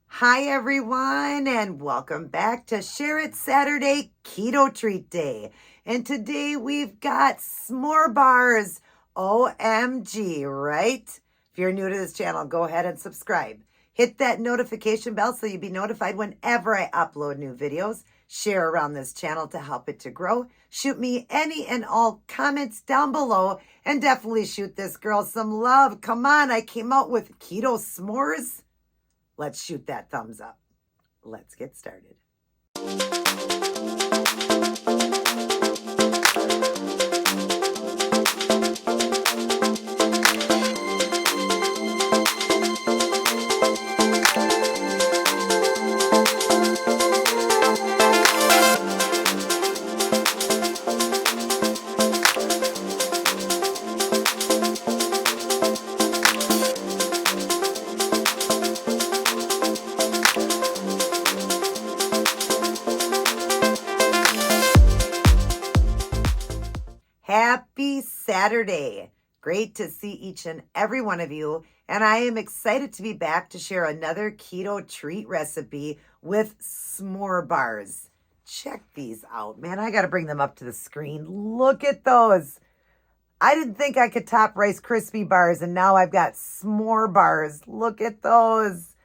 Hi, everyone, and welcome back to Share It Saturday Keto Treat Day. And today we've got s'more bars. OMG, right? If you're new to this channel, go ahead and subscribe. Hit that notification bell so you'll be notified whenever I upload new videos. Share around this channel to help it to grow. Shoot me any and all comments down below, and definitely shoot this girl some love. Come on, I came out with keto s'mores. Let's shoot that thumbs up. Let's get started. Happy Saturday. Great to see each and every one of you. And I am excited to be back to share another keto treat recipe with s'more bars. Check these out, man. I got to bring them up to the screen. Look at those. I didn't think I could top Rice Krispie bars, and now I've got s'more bars. Look at those.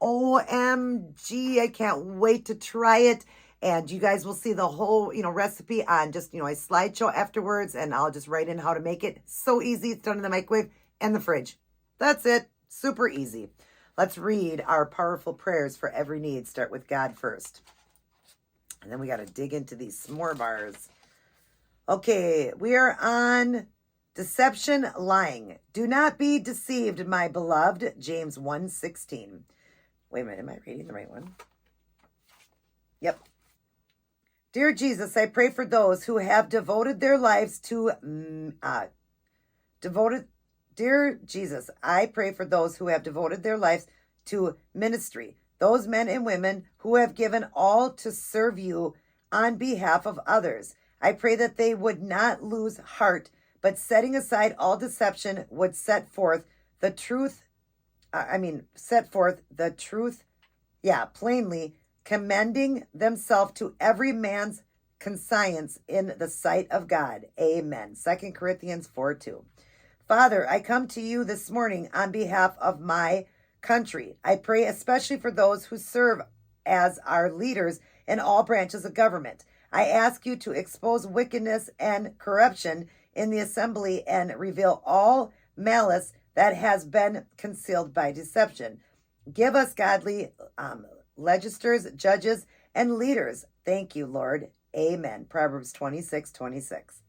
OMG. I can't wait to try it. And you guys will see the whole, recipe on just, a slideshow afterwards, and I'll just write in how to make it. So easy. It's done in the microwave and the fridge. That's it. Super easy. Let's read our powerful prayers for every need. Start with God first. And then we got to dig into these s'more bars. Okay, we are on deception, lying. Do not be deceived, my beloved. James 1:16. Wait a minute. Am I reading the right one? Yep. Dear Jesus, I pray for those who have devoted their lives to Dear Jesus, I pray for those who have devoted their lives to ministry, those men and women who have given all to serve you on behalf of others. I pray that they would not lose heart, but setting aside all deception would set forth the truth. Plainly, commending themselves to every man's conscience in the sight of God. Amen. 2 Corinthians 4:2. Father, I come to you this morning on behalf of my country. I pray especially for those who serve as our leaders in all branches of government. I ask you to expose wickedness and corruption in the assembly and reveal all malice that has been concealed by deception. Give us godly legislators, judges, and leaders. Thank you, Lord. Amen. Proverbs 26:26.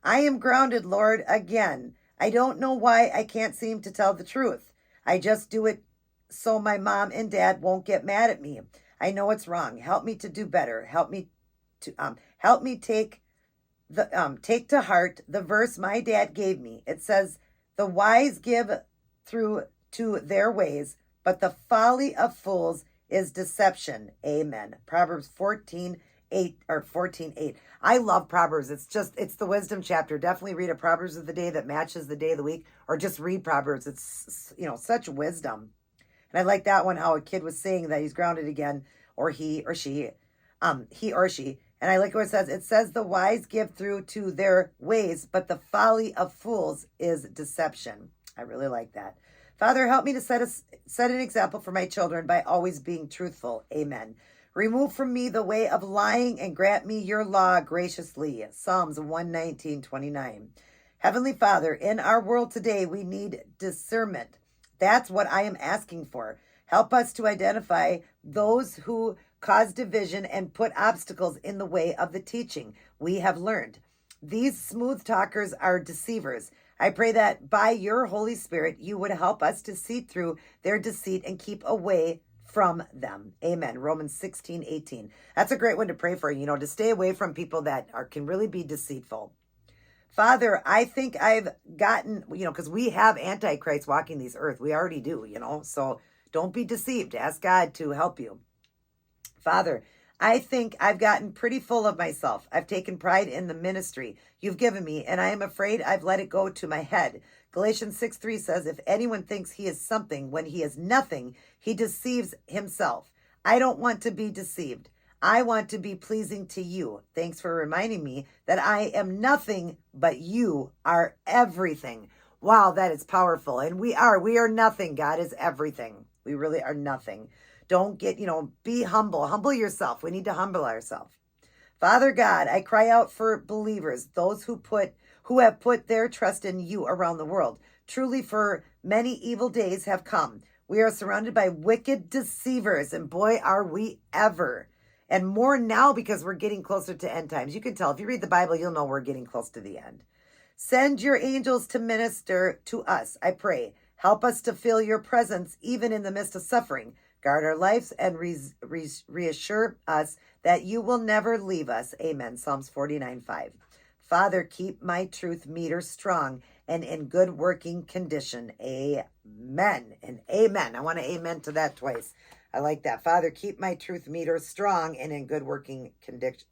I am grounded, Lord, again. I don't know why I can't seem to tell the truth. I just do it so my mom and dad won't get mad at me. I know it's wrong. Help me to do better. Help me take to heart the verse my dad gave me. It says, "The wise give through to their ways, but the folly of fools is deception." Amen. Proverbs 14:8. I love Proverbs. It's the wisdom chapter. Definitely read a Proverbs of the day that matches the day of the week, or just read Proverbs. It's, such wisdom. And I like that one, how a kid was saying that he's grounded again, or he or she. And I like what it says. It says the wise give through to their ways, but the folly of fools is deception. I really like that. Father, help me to set an example for my children by always being truthful. Amen. Remove from me the way of lying and grant me your law graciously. Psalms 119:29. Heavenly Father, in our world today, we need discernment. That's what I am asking for. Help us to identify those who cause division and put obstacles in the way of the teaching we have learned. These smooth talkers are deceivers. I pray that by your Holy Spirit, you would help us to see through their deceit and keep away from them. Amen. Romans 16:18. That's a great one to pray for, to stay away from people that can really be deceitful. Father, I think I've gotten, because we have Antichrist walking this earth. We already do, so don't be deceived. Ask God to help you. Father, I think I've gotten pretty full of myself. I've taken pride in the ministry you've given me, and I am afraid I've let it go to my head. Galatians 6:3 says, if anyone thinks he is something when he is nothing, he deceives himself. I don't want to be deceived. I want to be pleasing to you. Thanks for reminding me that I am nothing, but you are everything. Wow, that is powerful. And we are nothing. God is everything. We really are nothing. Don't get, be humble. Humble yourself. We need to humble ourselves. Father God, I cry out for believers, those who have put their trust in you around the world. Truly, for many evil days have come. We are surrounded by wicked deceivers, and boy, are we ever. And more now because we're getting closer to end times. You can tell if you read the Bible, you'll know we're getting close to the end. Send your angels to minister to us, I pray. Help us to feel your presence even in the midst of suffering. Guard our lives and reassure us that you will never leave us. Amen. Psalms 49:5. Father, keep my truth meter strong and in good working condition. Amen and amen. I want to amen to that twice. I like that. Father, keep my truth meter strong and in good working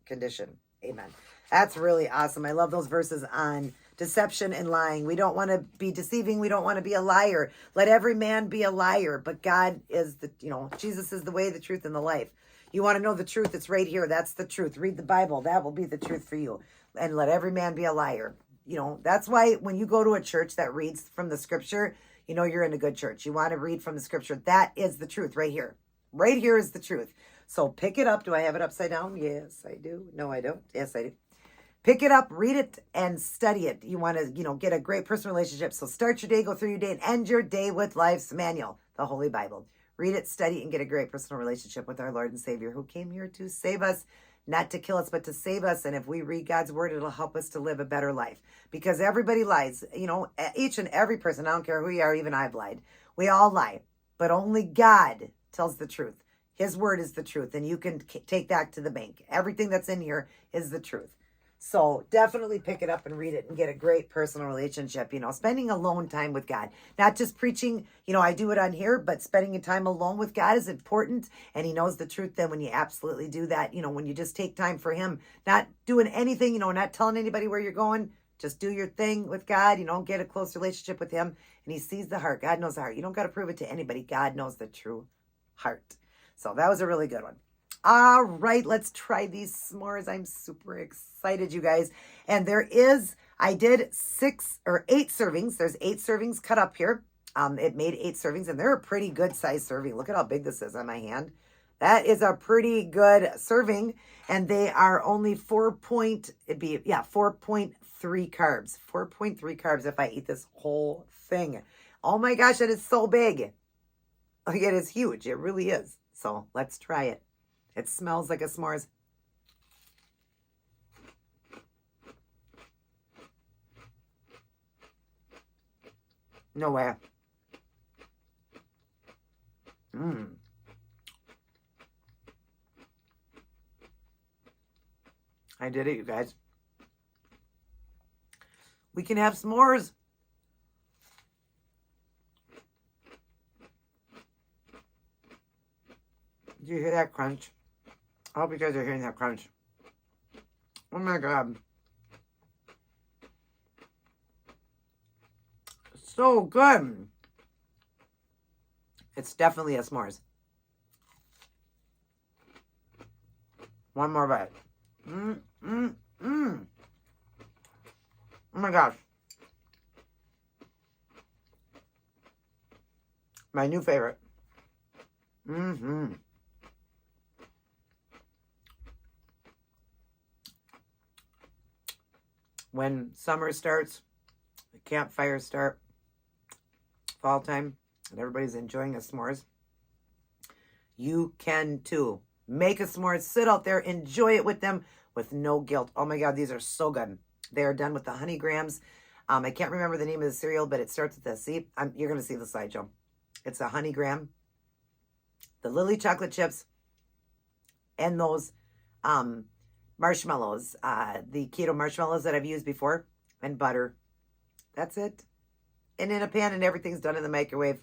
condition. Amen. That's really awesome. I love those verses on deception and lying. We don't want to be deceiving. We don't want to be a liar. Let every man be a liar. But God is Jesus is the way, the truth, and the life. You want to know the truth? It's right here. That's the truth. Read the Bible. That will be the truth for you. And let every man be a liar. That's why when you go to a church that reads from the scripture, you're in a good church. You want to read from the scripture. That is the truth right here. Right here is the truth. So pick it up. Do I have it upside down? Yes, I do. No, I don't. Yes, I do. Pick it up, read it, and study it. You want to, get a great personal relationship. So start your day, go through your day, and end your day with life's manual, the Holy Bible. Read it, study, and get a great personal relationship with our Lord and Savior who came here to save us, not to kill us, but to save us. And if we read God's word, it'll help us to live a better life. Because everybody lies. Each and every person, I don't care who you are, even I've lied. We all lie. But only God tells the truth. His word is the truth. And you can take that to the bank. Everything that's in here is the truth. So definitely pick it up and read it and get a great personal relationship, spending alone time with God, not just preaching, I do it on here, but spending time alone with God is important. And he knows the truth. Then when you absolutely do that, when you just take time for him, not doing anything, not telling anybody where you're going, just do your thing with God, get a close relationship with him. And he sees the heart. God knows the heart. You don't got to prove it to anybody. God knows the true heart. So that was a really good one. All right, let's try these s'mores. I'm super excited, you guys. And I did 6 or 8 servings. There's 8 servings cut up here. It made 8 servings, and they're a pretty good size serving. Look at how big this is on my hand. That is a pretty good serving, and they are only 4.3 carbs. 4.3 carbs if I eat this whole thing. Oh my gosh, that is so big. Like, it is huge. It really is. So let's try it. It smells like a s'mores. No way. I did it, you guys. We can have s'mores. Do you hear that crunch? I hope you guys are hearing that crunch. Oh my God. So good. It's definitely a s'mores. One more bite. Oh my gosh. My new favorite. When summer starts, the campfires start, fall time, and everybody's enjoying a s'mores, you can too. Make a s'mores, sit out there, enjoy it with them with no guilt. Oh my God, these are so good. They are done with the honey grams. I can't remember the name of the cereal, but it starts with a C. You're going to see the slideshow. It's a honey graham, the Lilly chocolate chips, and those marshmallows, the keto marshmallows that I've used before, and butter. That's it. And in a pan, and everything's done in the microwave.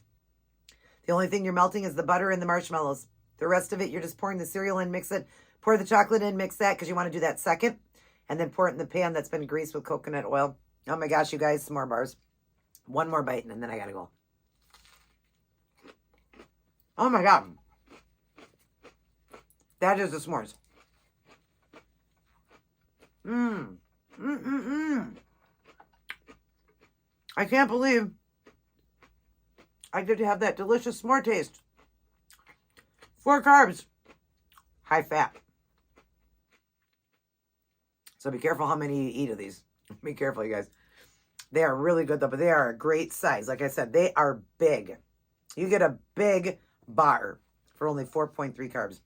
The only thing you're melting is the butter and the marshmallows. The rest of it, you're just pouring the cereal in, mix it, pour the chocolate in, mix that, because you want to do that second, and then pour it in the pan that's been greased with coconut oil. Oh my gosh, you guys, s'more bars. One more bite and then I gotta go. Oh my God. That is the s'mores. I can't believe I did have that delicious s'more taste. 4 carbs, high fat. So be careful how many you eat of these. Be careful, you guys. They are really good though, but they are a great size. Like I said, they are big. You get a big bar for only 4.3 carbs.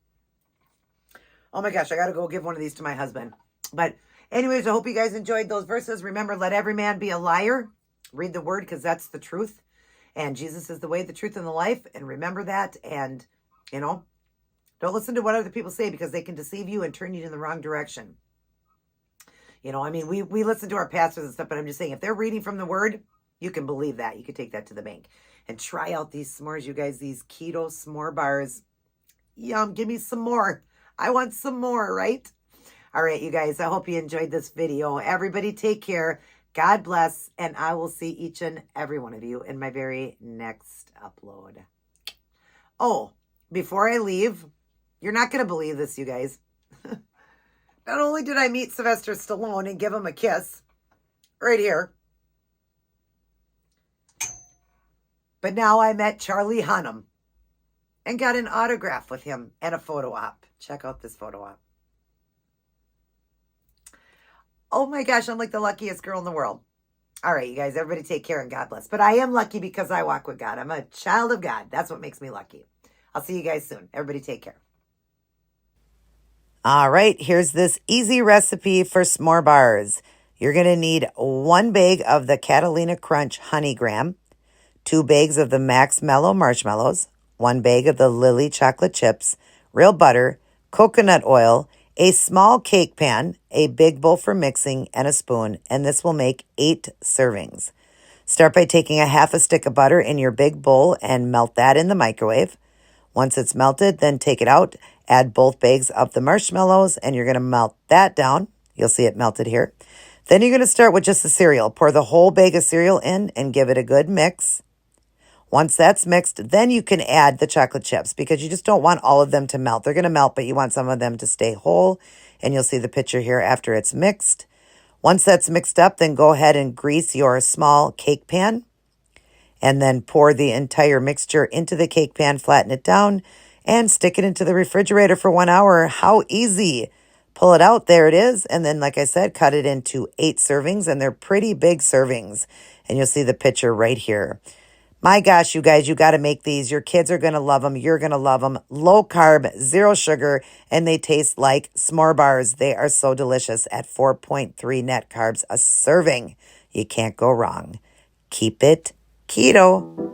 Oh my gosh, I got to go give one of these to my husband. But anyways, I hope you guys enjoyed those verses. Remember, let every man be a liar. Read the word because that's the truth. And Jesus is the way, the truth, and the life. And remember that. And, you know, don't listen to what other people say because they can deceive you and turn you in the wrong direction. You know, I mean, we listen to our pastors and stuff, but I'm just saying, if they're reading from the word, you can believe that. You can take that to the bank. And try out these s'mores, you guys, these keto s'more bars. Yum, give me some more. I want some more, right? All right, you guys, I hope you enjoyed this video. Everybody take care. God bless, and I will see each and every one of you in my very next upload. Oh, before I leave, you're not going to believe this, you guys. Not only did I meet Sylvester Stallone and give him a kiss, right here, but now I met Charlie Hunnam and got an autograph with him and a photo op. Check out this photo op. Oh my gosh, I'm like the luckiest girl in the world. All right, you guys, everybody take care and God bless. But I am lucky because I walk with God. I'm a child of God. That's what makes me lucky. I'll see you guys soon. Everybody take care. All right, here's this easy recipe for s'more bars. You're going to need 1 bag of the Catalina Crunch Honey Graham, 2 bags of the Max Mellow Marshmallows, 1 bag of the Lilly chocolate chips, real butter, coconut oil, a small cake pan, a big bowl for mixing, and a spoon, and this will make 8 servings. Start by taking a half a stick of butter in your big bowl and melt that in the microwave. Once it's melted, then take it out, add both bags of the marshmallows, and you're going to melt that down. You'll see it melted here. Then you're going to start with just the cereal. Pour the whole bag of cereal in and give it a good mix. Once that's mixed, then you can add the chocolate chips because you just don't want all of them to melt. They're going to melt, but you want some of them to stay whole, and you'll see the picture here after it's mixed. Once that's mixed up, then go ahead and grease your small cake pan, and then pour the entire mixture into the cake pan, flatten it down, and stick it into the refrigerator for 1 hour. How easy. Pull it out. There it is. And then, like I said, cut it into 8 servings, and they're pretty big servings. And you'll see the picture right here. My gosh, you guys, you got to make these. Your kids are going to love them. You're going to love them. Low carb, 0 sugar, and they taste like s'more bars. They are so delicious at 4.3 net carbs a serving. You can't go wrong. Keep it keto.